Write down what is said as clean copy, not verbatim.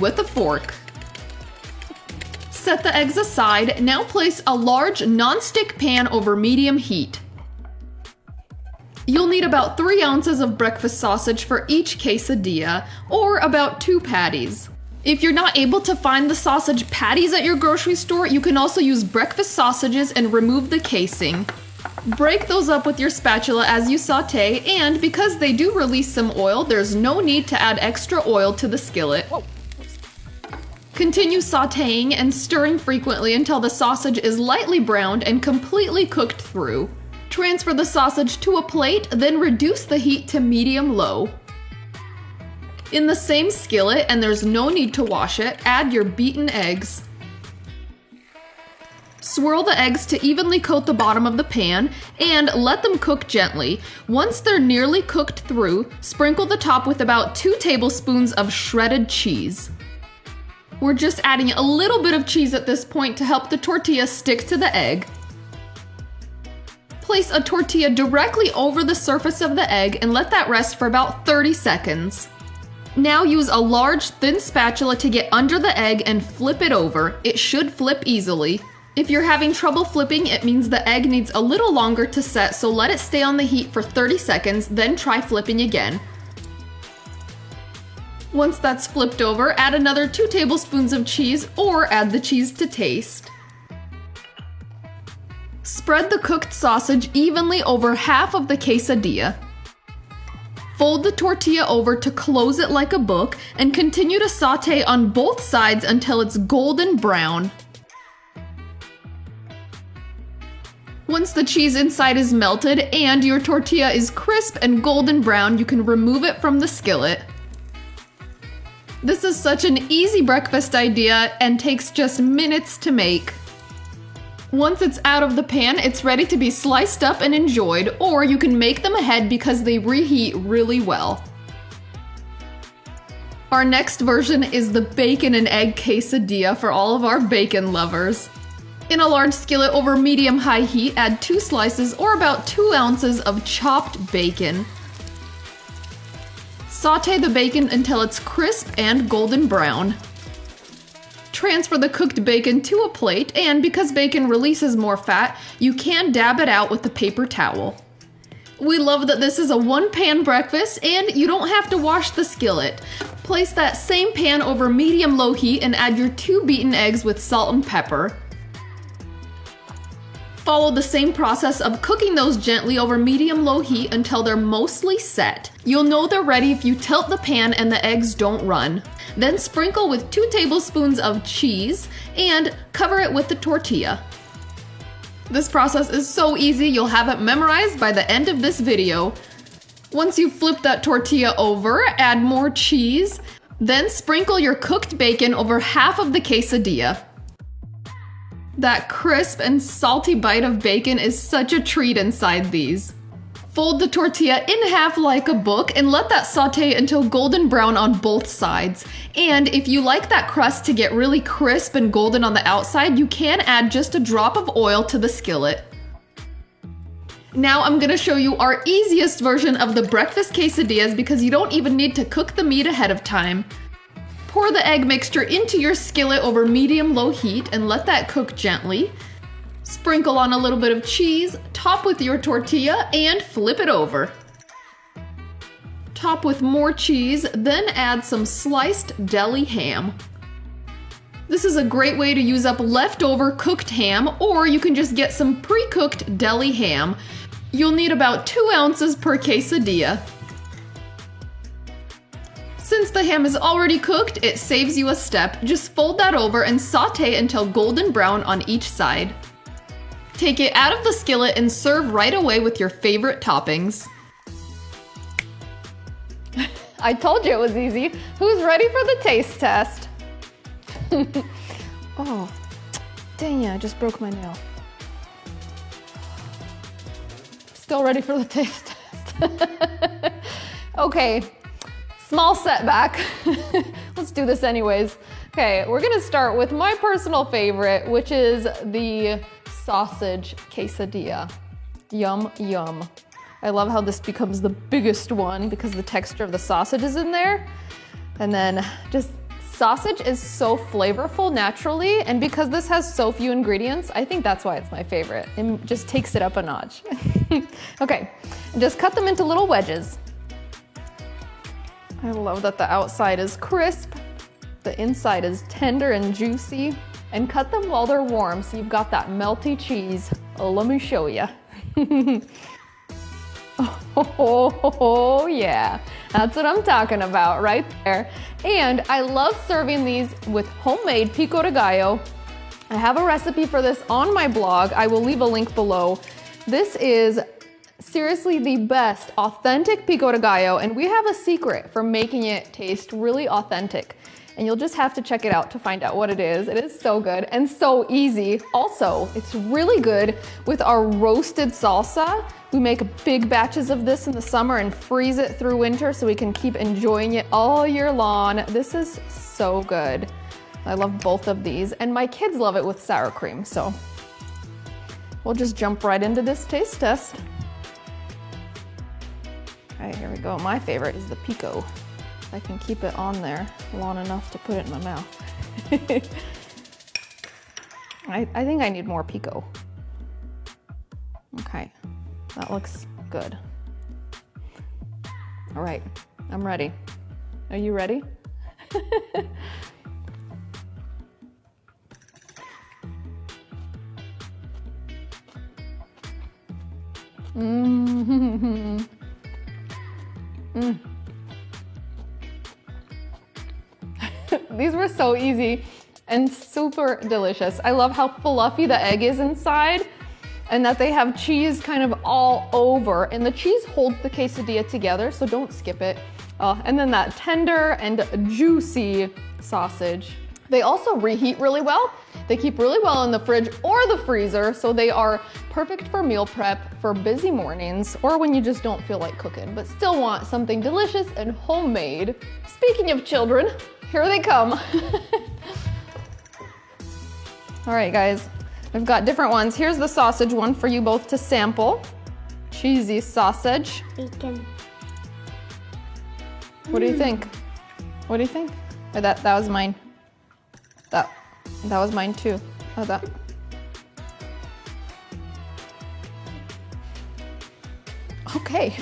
with a fork. Set the eggs aside. Now place a large non-stick pan over medium heat. You'll need about 3 ounces of breakfast sausage for each quesadilla, or about 2 patties. If you're not able to find the sausage patties at your grocery store, you can also use breakfast sausages and remove the casing. Break those up with your spatula as you saute, and because they do release some oil, there's no need to add extra oil to the skillet. Continue sauteing and stirring frequently until the sausage is lightly browned and completely cooked through. Transfer the sausage to a plate, then reduce the heat to medium-low. In the same skillet, and there's no need to wash it, add your beaten eggs. Swirl the eggs to evenly coat the bottom of the pan and let them cook gently. Once they're nearly cooked through, sprinkle the top with about 2 tablespoons of shredded cheese. We're just adding a little bit of cheese at this point to help the tortilla stick to the egg. Place a tortilla directly over the surface of the egg and let that rest for about 30 seconds. Now use a large, thin spatula to get under the egg and flip it over. It should flip easily. If you're having trouble flipping, it means the egg needs a little longer to set, so let it stay on the heat for 30 seconds, then try flipping again. Once that's flipped over, add another 2 tablespoons of cheese or add the cheese to taste. Spread the cooked sausage evenly over half of the quesadilla. Fold the tortilla over to close it like a book and continue to saute on both sides until it's golden brown. Once the cheese inside is melted and your tortilla is crisp and golden brown, you can remove it from the skillet. This is such an easy breakfast idea and takes just minutes to make. Once it's out of the pan, it's ready to be sliced up and enjoyed, or you can make them ahead because they reheat really well. Our next version is the bacon and egg quesadilla for all of our bacon lovers. In a large skillet over medium-high heat, add 2 slices or about 2 ounces of chopped bacon. Saute the bacon until it's crisp and golden brown. Transfer the cooked bacon to a plate, and because bacon releases more fat, you can dab it out with a paper towel. We love that this is a 1-pan breakfast and you don't have to wash the skillet. Place that same pan over medium-low heat and add your 2 beaten eggs with salt and pepper. Follow the same process of cooking those gently over medium-low heat until they're mostly set. You'll know they're ready if you tilt the pan and the eggs don't run. Then sprinkle with 2 tablespoons of cheese and cover it with the tortilla. This process is so easy, you'll have it memorized by the end of this video. Once you flip that tortilla over, add more cheese, then sprinkle your cooked bacon over half of the quesadilla. That crisp and salty bite of bacon is such a treat inside these. Fold the tortilla in half like a book and let that saute until golden brown on both sides. And if you like that crust to get really crisp and golden on the outside, you can add just a drop of oil to the skillet. Now I'm gonna show you our easiest version of the breakfast quesadillas because you don't even need to cook the meat ahead of time. Pour the egg mixture into your skillet over medium-low heat and let that cook gently. Sprinkle on a little bit of cheese, top with your tortilla, and flip it over. Top with more cheese, then add some sliced deli ham. This is a great way to use up leftover cooked ham, or you can just get some pre-cooked deli ham. You'll need about 2 ounces per quesadilla. Since the ham is already cooked, it saves you a step. Just fold that over and saute until golden brown on each side. Take it out of the skillet and serve right away with your favorite toppings. I told you it was easy. Who's ready for the taste test? Oh, dang it, I just broke my nail. Still ready for the taste test. Okay. Small setback. Let's do this anyways. Okay, we're gonna start with my personal favorite, which is the sausage quesadilla. Yum, yum. I love how this becomes the biggest one because the texture of the sausage is in there. And then just sausage is so flavorful naturally, and because this has so few ingredients, I think that's why it's my favorite. It just takes it up a notch. Okay, just cut them into little wedges. I love that the outside is crisp, the inside is tender and juicy, and cut them while they're warm so you've got that melty cheese. Oh, let me show you. Oh yeah, that's what I'm talking about right there. And I love serving these with homemade pico de gallo. I have a recipe for this on my blog. I will leave a link below. This is seriously the best authentic pico de gallo, and we have a secret for making it taste really authentic. And you'll just have to check it out to find out what it is. It is so good and so easy. Also, it's really good with our roasted salsa. We make big batches of this in the summer and freeze it through winter so we can keep enjoying it all year long. This is so good. I love both of these, and my kids love it with sour cream, so we'll just jump right into this taste test. All right, here we go. My favorite is the pico. I can keep it on there long enough to put it in my mouth. I think I need more pico. Okay, that looks good. All right, I'm ready. Are you ready? Mm-hmm. Mm. These were so easy and super delicious. I love how fluffy the egg is inside and that they have cheese kind of all over, and the cheese holds the quesadilla together, so don't skip it. And then that tender and juicy sausage. They also reheat really well. They keep really well in the fridge or the freezer, so they are perfect for meal prep, for busy mornings, or when you just don't feel like cooking, but still want something delicious and homemade. Speaking of children, here they come. All right, guys, I've got different ones. Here's the sausage one for you both to sample. Cheesy sausage. Bacon. What do you think? What do you think? Oh, that was mine. That was mine too. Oh, that. Okay.